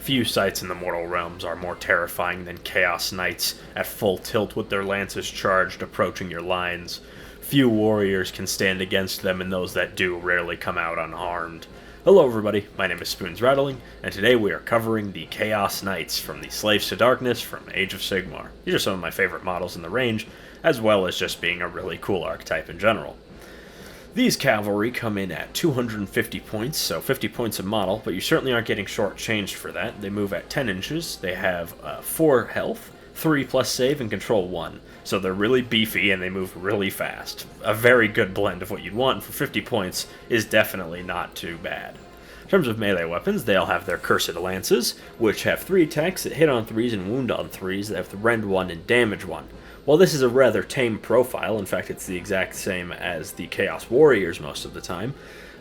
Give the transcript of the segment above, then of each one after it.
Few sights in the mortal realms are more terrifying than Chaos Knights at full tilt with their lances charged approaching your lines. Few warriors can stand against them, and those that do rarely come out unharmed. Hello everybody, my name is Spoons Rattling, and today we are covering the Chaos Knights from the Slaves to Darkness from Age of Sigmar. These are some of my favorite models in the range, as well as just being a really cool archetype in general. These cavalry come in at 250 points, so 50 points a model, but you certainly aren't getting shortchanged for that. They move at 10 inches, they have 4 health, 3 plus save, and control 1. So they're really beefy and they move really fast. A very good blend of what you'd want, and for 50 points is definitely not too bad. In terms of melee weapons, they all have their Cursed Lances, which have 3 attacks that hit on 3s and wound on 3s. They have the Rend 1 and Damage 1. While this is a rather tame profile, in fact it's the exact same as the Chaos Warriors most of the time,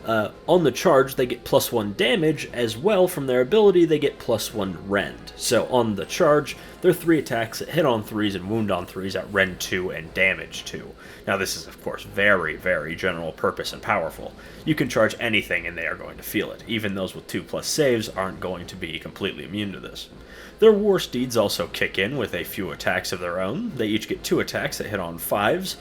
on the charge they get plus 1 damage, as well from their ability they get plus 1 rend. So on the charge, there are 3 attacks that hit on 3s and wound on 3s at rend 2 and damage 2. Now this is of course very, very general purpose and powerful. You can charge anything and they are going to feel it. Even those with 2 plus saves aren't going to be completely immune to this. Their War Steeds also kick in with a few attacks of their own. They each get 2 attacks that hit on 5s,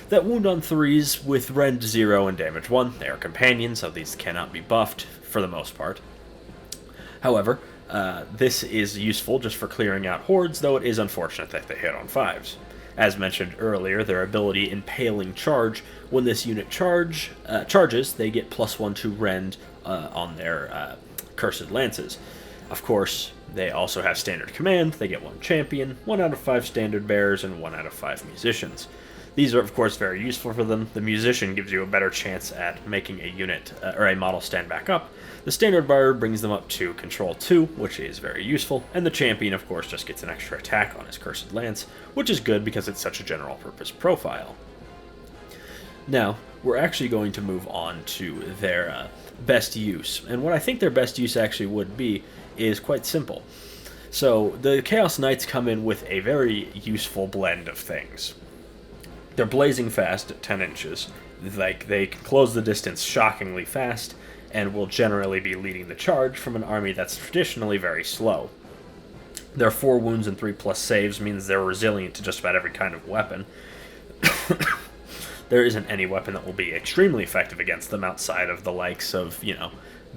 that wound on 3s with rend 0 and damage 1. They are companions, so these cannot be buffed for the most part. However, this is useful just for clearing out hordes, though it is unfortunate that they hit on 5s. As mentioned earlier, their ability Impaling Charge, when this unit charges, they get plus 1 to rend on their Cursed Lances. Of course, they also have standard command. They get 1 champion, 1 out of 5 standard bearers, and 1 out of 5 musicians. These are, of course, very useful for them. The musician gives you a better chance at making a unit or a model stand back up. The standard bearer brings them up to control 2, which is very useful. And the champion, of course, just gets an extra attack on his Cursed Lance, which is good because it's such a general purpose profile. Now, we're actually going to move on to their best use. And what I think their best use actually would be is quite simple. So the Chaos Knights come in with a very useful blend of things. They're blazing fast at 10 inches. Like, they can close the distance shockingly fast and will generally be leading the charge from an army that's traditionally very slow. Their 4 wounds and 3 plus saves means they're resilient to just about every kind of weapon. There isn't any weapon that will be extremely effective against them outside of the likes of,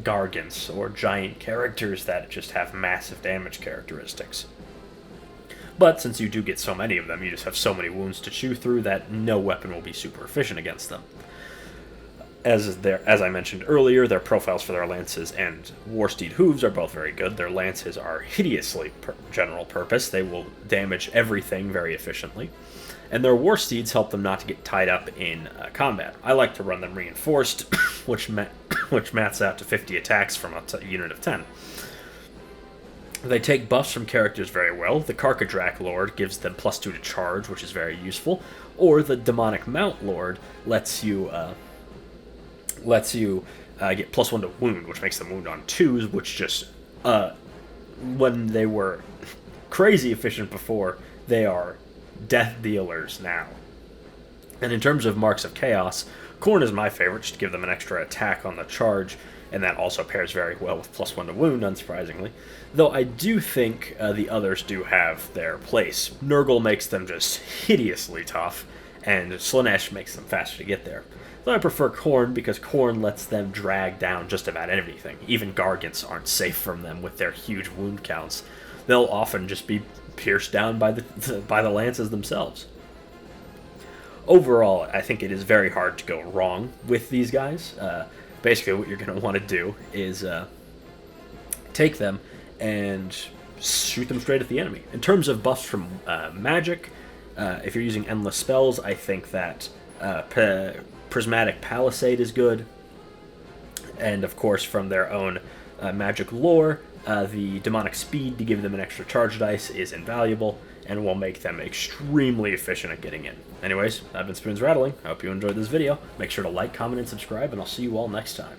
Gargants or giant characters that just have massive damage characteristics. But since you do get so many of them, you just have so many wounds to chew through that no weapon will be super efficient against them. As I mentioned earlier, their profiles for their lances and Warsteed hooves are both very good. Their lances are hideously general purpose. They will damage everything very efficiently. And their Warsteeds help them not to get tied up in combat. I like to run them reinforced, which mats out to 50 attacks from a unit of 10. They take buffs from characters very well. The Karkadrak Lord gives them plus 2 to charge, which is very useful. Or the Demonic Mount Lord lets you get plus 1 to wound, which makes them wound on 2s, which just, when they were crazy efficient before, they are death dealers now. And in terms of Marks of Chaos, Khorne is my favorite, just to give them an extra attack on the charge, and that also pairs very well with plus 1 to wound, unsurprisingly. Though I do think the others do have their place. Nurgle makes them just hideously tough, and Slaanesh makes them faster to get there. Though I prefer Khorne because Khorne lets them drag down just about anything. Even Gargants aren't safe from them with their huge wound counts. They'll often just be pierced down by the lances themselves. Overall, I think it is very hard to go wrong with these guys. Basically, what you're going to want to do is take them and shoot them straight at the enemy. In terms of buffs from magic, if you're using endless spells, I think that Prismatic Palisade is good. And of course, from their own magic lore, the Demonic Speed to give them an extra charge dice is invaluable and will make them extremely efficient at getting in. Anyways, I've been Spoons Rattling. I hope you enjoyed this video. Make sure to like, comment, and subscribe, and I'll see you all next time.